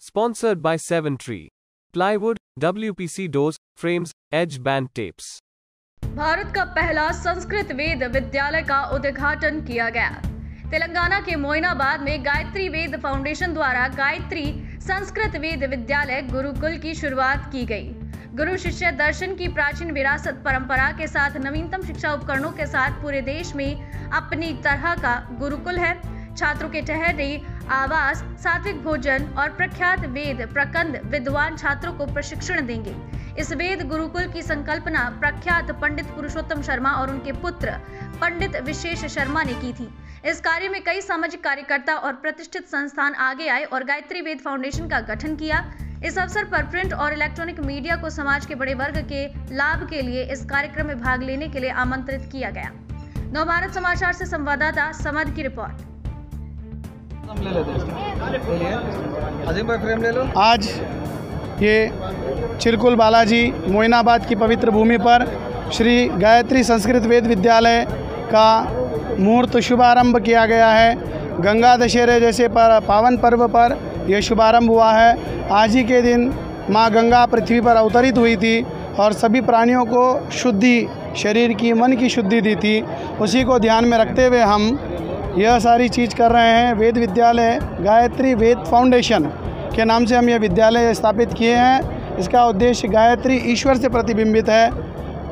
Sponsored by 7Tree. Plywood, WPC doors, frames, edge band tapes. Bharat का पहला संस्कृत वेद विद्यालय का उद्घाटन किया गया। तेलंगाना के मोइनाबाद में गायत्री वेद फाउंडेशन द्वारा गायत्री संस्कृत वेद विद्यालय गुरुकुल की शुरुआत की गई। गुरु शिष्य दर्शन की प्राचीन विरासत परंपरा के साथ नवीनतम शिक्षा उपकरणों के साथ पूरे देश में अपनी तरह का गुरुकुल है। छात्रों के ठहरने, आवास, सात्विक भोजन और प्रख्यात वेद प्रकंद विद्वान छात्रों को प्रशिक्षण देंगे। इस वेद गुरुकुल की संकल्पना प्रख्यात पंडित पुरुषोत्तम शर्मा और उनके पुत्र पंडित विशेष शर्मा ने की थी। इस कार्य में कई सामाजिक कार्यकर्ता और प्रतिष्ठित संस्थान आगे आए और गायत्री वेद फाउंडेशन का गठन किया। इस अवसर पर प्रिंट और इलेक्ट्रॉनिक मीडिया को समाज के बड़े वर्ग के लाभ के लिए इस कार्यक्रम में भाग लेने के लिए आमंत्रित किया गया। नवभारत समाचार से संवाददाता समद की रिपोर्ट। आज ये चिरकुल बालाजी मोइनाबाद की पवित्र भूमि पर श्री गायत्री संस्कृत वेद विद्यालय का मुहूर्त शुभारंभ किया गया है। गंगा दशहरे जैसे पावन पर्व पर यह शुभारंभ हुआ है। आज ही के दिन माँ गंगा पृथ्वी पर अवतरित हुई थी और सभी प्राणियों को शुद्धि, शरीर की, मन की शुद्धि दी थी। उसी को ध्यान में रखते हुए हम यह सारी चीज़ कर रहे हैं। वेद विद्यालय गायत्री वेद फाउंडेशन के नाम से हम यह विद्यालय स्थापित किए हैं। इसका उद्देश्य गायत्री ईश्वर से प्रतिबिंबित है।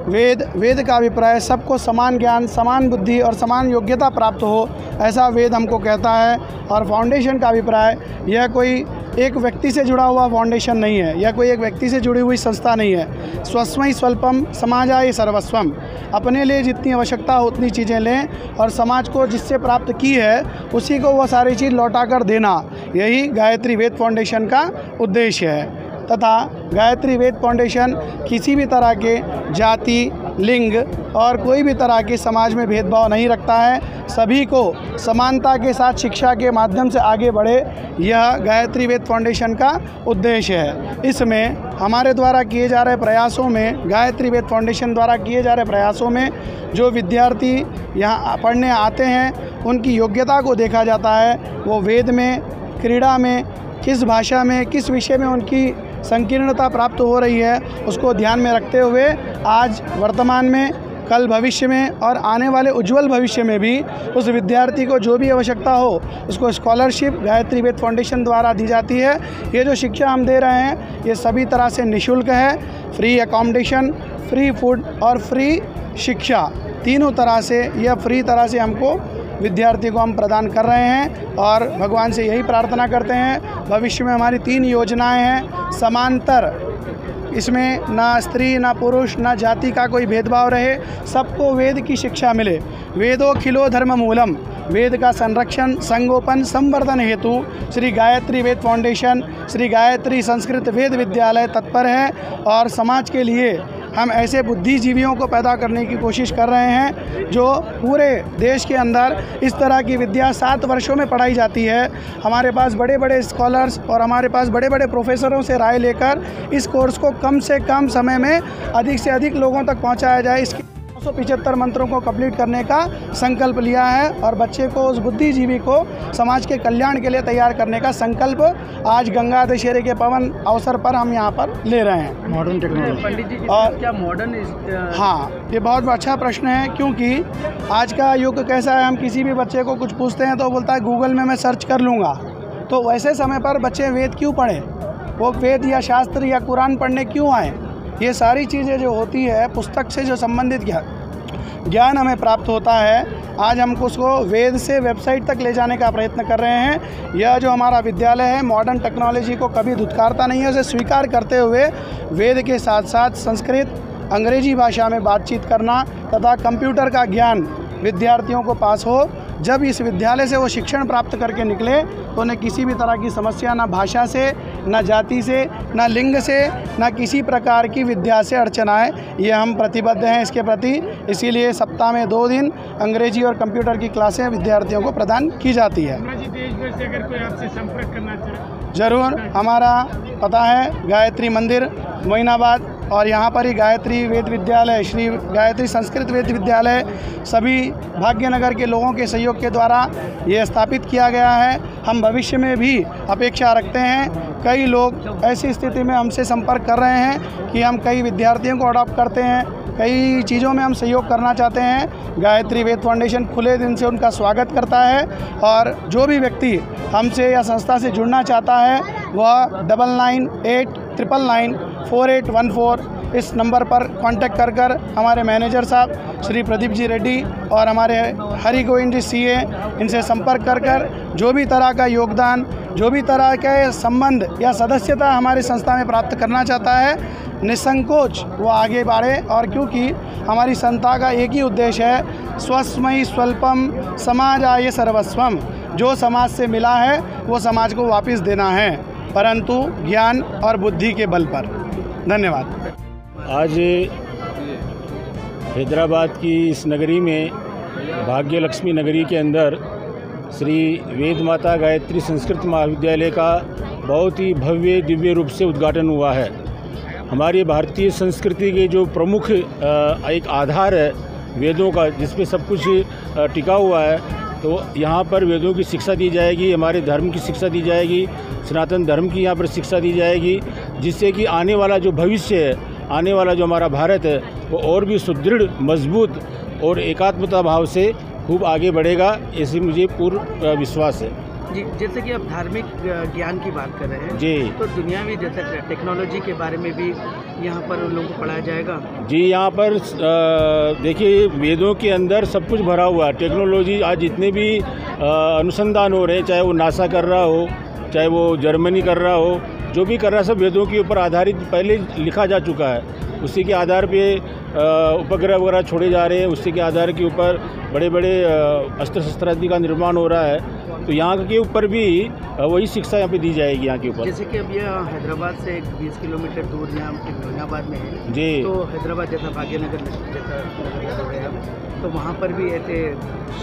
वेद का अभिप्राय सबको समान ज्ञान, समान बुद्धि और समान योग्यता प्राप्त हो, ऐसा वेद हमको कहता है। और फाउंडेशन का अभिप्राय यह कोई एक व्यक्ति से जुड़ा हुआ फाउंडेशन नहीं है, यह कोई एक व्यक्ति से जुड़ी हुई संस्था नहीं है। स्वस्मै स्वल्पम समाजाय सर्वस्वम, अपने लिए जितनी आवश्यकता हो उतनी चीज़ें लें और समाज को जिससे प्राप्त की है उसी को वह सारी चीज़ लौटा कर देना, यही गायत्री वेद फाउंडेशन का उद्देश्य है। तथा गायत्री वेद फाउंडेशन किसी भी तरह के जाति, लिंग और कोई भी तरह के समाज में भेदभाव नहीं रखता है। सभी को समानता के साथ शिक्षा के माध्यम से आगे बढ़े, यह गायत्री वेद फाउंडेशन का उद्देश्य है। इसमें हमारे द्वारा किए जा रहे प्रयासों में, गायत्री वेद फाउंडेशन द्वारा किए जा रहे प्रयासों में जो विद्यार्थी यहाँ पढ़ने आते हैं उनकी योग्यता को देखा जाता है। वो वेद में, क्रीड़ा में, किस भाषा में, किस विषय में उनकी संकीर्णता प्राप्त हो रही है, उसको ध्यान में रखते हुए आज वर्तमान में, कल भविष्य में और आने वाले उज्जवल भविष्य में भी उस विद्यार्थी को जो भी आवश्यकता हो उसको स्कॉलरशिप गायत्री वेद फाउंडेशन द्वारा दी जाती है। ये जो शिक्षा हम दे रहे हैं ये सभी तरह से निःशुल्क है। फ्री अकोमोडेशन, फ्री फूड और फ्री शिक्षा, तीनों तरह से यह फ्री तरह से हमको विद्यार्थी को हम प्रदान कर रहे हैं। और भगवान से यही प्रार्थना करते हैं भविष्य में हमारी 3 योजनाएं हैं समांतर, इसमें ना स्त्री, ना पुरुष, ना जाति का कोई भेदभाव रहे, सबको वेद की शिक्षा मिले। वेदो खिलो धर्म मूलम, वेद का संरक्षण, संगोपन, संवर्धन हेतु श्री गायत्री वेद फाउंडेशन, श्री गायत्री संस्कृत वेद विद्यालय तत्पर है। और समाज के लिए हम ऐसे बुद्धिजीवियों को पैदा करने की कोशिश कर रहे हैं जो पूरे देश के अंदर इस तरह की विद्या 7 वर्षों में पढ़ाई जाती है। हमारे पास बड़े बड़े स्कॉलर्स और हमारे पास बड़े बड़े प्रोफेसरों से राय लेकर इस कोर्स को कम से कम समय में अधिक से अधिक लोगों तक पहुंचाया जाए। इसकी 275 मंत्रों को कंप्लीट करने का संकल्प लिया है और बच्चे को, उस बुद्धिजीवी को समाज के कल्याण के लिए तैयार करने का संकल्प आज गंगा दशहरे के पवन अवसर पर हम यहाँ पर ले रहे हैं। मॉडर्न टेक्नोलॉजी पंडित जी, और क्या मॉडर्न? हाँ, ये बहुत अच्छा प्रश्न है क्योंकि आज का युग कैसा है, हम किसी भी बच्चे को कुछ पूछते हैं तो बोलता है गूगल में मैं सर्च कर लूँगा। तो वैसे समय पर बच्चे वेद क्यों पढ़ें? वो वेद या शास्त्र या कुरान पढ़ने क्यों आए? ये सारी चीज़ें जो होती है, पुस्तक से जो संबंधित ज्ञान हमें प्राप्त होता है, आज हमको उसको वेद से वेबसाइट तक ले जाने का प्रयत्न कर रहे हैं। यह जो हमारा विद्यालय है मॉडर्न टेक्नोलॉजी को कभी धुतकारता नहीं है, उसे स्वीकार करते हुए वेद के साथ साथ संस्कृत, अंग्रेजी भाषा में बातचीत करना तथा कंप्यूटर का ज्ञान विद्यार्थियों को पास हो। जब इस विद्यालय से वो शिक्षण प्राप्त करके निकले तो उन्हें किसी भी तरह की समस्या, ना भाषा से, ना जाति से, ना लिंग से, ना किसी प्रकार की विद्या से अड़चन आए। ये हम प्रतिबद्ध हैं इसके प्रति। इसीलिए सप्ताह में 2 दिन अंग्रेजी और कंप्यूटर की क्लासें विद्यार्थियों को प्रदान की जाती है। देश भर से अगर कोई आपसे संपर्क करना चाहे, ज़रूर। हमारा पता है गायत्री मंदिर, मोइनाबाद, और यहाँ पर ही गायत्री वेद विद्यालय, श्री गायत्री संस्कृत वेद विद्यालय सभी भाग्यनगर के लोगों के सहयोग के द्वारा ये स्थापित किया गया है। हम भविष्य में भी अपेक्षा रखते हैं। कई लोग ऐसी स्थिति में हमसे संपर्क कर रहे हैं कि हम कई विद्यार्थियों को अडॉप्ट करते हैं, कई चीज़ों में हम सहयोग करना चाहते हैं। गायत्री वेद फाउंडेशन खुले दिल से उनका स्वागत करता है और जो भी व्यक्ति हमसे या संस्था से जुड़ना चाहता है वह 9989994814 इस नंबर पर कांटेक्ट कर हमारे मैनेजर साहब श्री प्रदीप जी रेड्डी और हमारे हरि गोविंद जी सीए इनसे संपर्क कर जो भी तरह का योगदान, जो भी तरह के संबंध या सदस्यता हमारी संस्था में प्राप्त करना चाहता है, निसंकोच वो आगे बढ़े। और क्योंकि हमारी संस्था का एक ही उद्देश्य है, स्वस्मयि स्वल्पम समाजाय सर्वस्वम, जो समाज से मिला है वो समाज को वापस देना है, परंतु ज्ञान और बुद्धि के बल पर। धन्यवाद। आज हैदराबाद की इस नगरी में भाग्य लक्ष्मी नगरी के अंदर श्री वेद माता गायत्री संस्कृत महाविद्यालय का बहुत ही भव्य दिव्य रूप से उद्घाटन हुआ है। हमारी भारतीय संस्कृति के जो प्रमुख एक आधार है वेदों का, जिस पे सब कुछ टिका हुआ है, तो यहाँ पर वेदों की शिक्षा दी जाएगी, हमारे धर्म की शिक्षा दी जाएगी, सनातन धर्म की यहाँ पर शिक्षा दी जाएगी, जिससे कि आने वाला जो भविष्य है, आने वाला जो हमारा भारत है वो और भी सुदृढ़, मजबूत और एकात्मता भाव से खूब आगे बढ़ेगा, ऐसे मुझे पूर्ण विश्वास है। जी, जैसे कि आप धार्मिक ज्ञान की बात कर रहे हैं जी, तो दुनिया में जैसे टेक्नोलॉजी के बारे में भी यहाँ पर उन लोगों को पढ़ाया जाएगा। जी, यहाँ पर देखिए वेदों के अंदर सब कुछ भरा हुआ है। टेक्नोलॉजी आज जितने भी अनुसंधान हो रहे हैं, चाहे वो नासा कर रहा हो, चाहे वो जर्मनी कर रहा हो, जो भी कर रहा है सब वेदों के ऊपर आधारित पहले लिखा जा चुका है। उसी के आधार पे उपग्रह वगैरह छोड़े जा रहे हैं, उसी के आधार के ऊपर बड़े बड़े अस्त्र शस्त्र आदि का निर्माण हो रहा है। तो यहाँ के ऊपर भी वही शिक्षा यहाँ पे दी जाएगी यहाँ के ऊपर। जैसे कि अब यह हैदराबाद से 20 किलोमीटर दूर यहाँ मोइनाबाद में है जी, तो हैदराबाद जैसा भाग्यनगर जैसा तो वहाँ पर भी ऐसे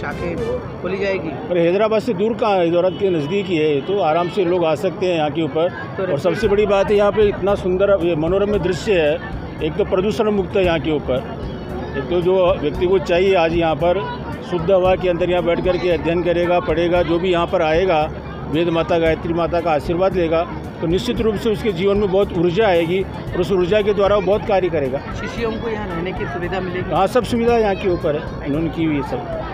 शाखें खोली जाएगी। पर हैदराबाद से दूर कहाँ है, हैदराबाद के नज़दीक ही है, तो आराम से लोग आ सकते हैं यहाँ के ऊपर। और सबसे बड़ी बात है यहाँ पे इतना सुंदर मनोरम दृश्य है। एक तो प्रदूषण मुक्त है यहाँ के ऊपर, एक तो जो व्यक्ति को चाहिए आज यहाँ पर शुद्ध हवा के अंदर यहाँ बैठ कर के अध्ययन करेगा, पढ़ेगा, जो भी यहाँ पर आएगा वेद माता गायत्री माता का आशीर्वाद लेगा तो निश्चित रूप से उसके जीवन में बहुत ऊर्जा आएगी और उस ऊर्जा के द्वारा वो बहुत कार्य करेगा। शिष्यों को यहाँ रहने की सुविधा मिलेगी। हाँ, सब सुविधा यहाँ के ऊपर है, उन्होंने की हुई है सब।